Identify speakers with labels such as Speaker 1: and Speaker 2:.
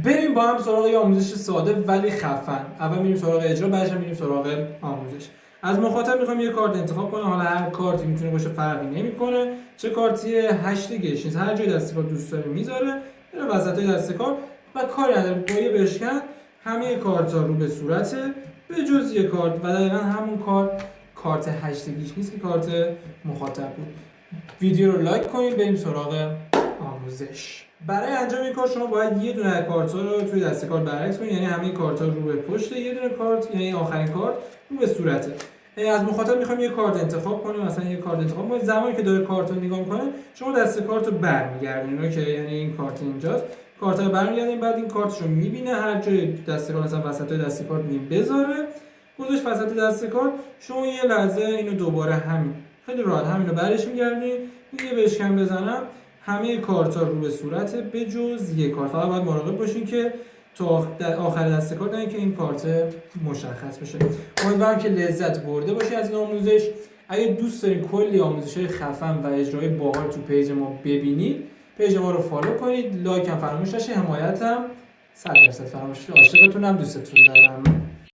Speaker 1: بریم با هم سراغ یه آموزش ساده ولی خفن. اول میریم سراغ اجرا، بعدش میریم سراغ آموزش. از مخاطب میخوام یه کارت انتخاب کنه. حالا هر کارتی میتونه باشه، فرقی نمیکنه چه کارتی، 8 گشنیز، هر جای دست کار دوست داره میذاره، میره وسطای دست کار و کاری نداره. با یه بشکن همه کارتا رو به صورته به جز یه کارت و دقیقاً همون کارت 8 گشنیز که کارت مخاطب بود. ویدیو رو لایک کنید، بریم سراغ آموزش. برای انجام این کار شما باید یه دونه از کارت‌ها رو توی دسته کارت برعکس کنید، یعنی همه کارت‌ها رو به پشت یه دونه کارت، یعنی آخرین کارت رو به صورته. از مخاطب می‌خوام یه کارت انتخاب کنیم، مثلا یه کارت انتخاب کنیم. زمانی که داره کارت رو نگاه می‌کنه شما دسته کارت رو برمیگردونید که یعنی این کارت اینجاست، کارت رو برمیگردونید، بعد این کارتش رو می‌بینه هر جای دسته کارت، مثلا وسطای دسته کارت بذاره، گذاشت وسط دسته کارت. شما یه لحظه اینو دوباره همین خیلی راحت همینو برش می‌گردونید، یه بشکن بزنم همه کارتا رو به صورت به جز یک کارت. فقط باید مراقب باشین که تا آخر دسته کار که این کارت مشخص بشه. امیدوارم که لذت برده باشی از این آموزش. اگه دوست دارین کلی آموزش‌های خفن و اجرای باحال تو پیج ما ببینید، پیج ما رو فالو کنید، لایک هم فراموش نشه، حمایت هم 100% فراموش نشه. عاشقتونم، دوستتون دارم.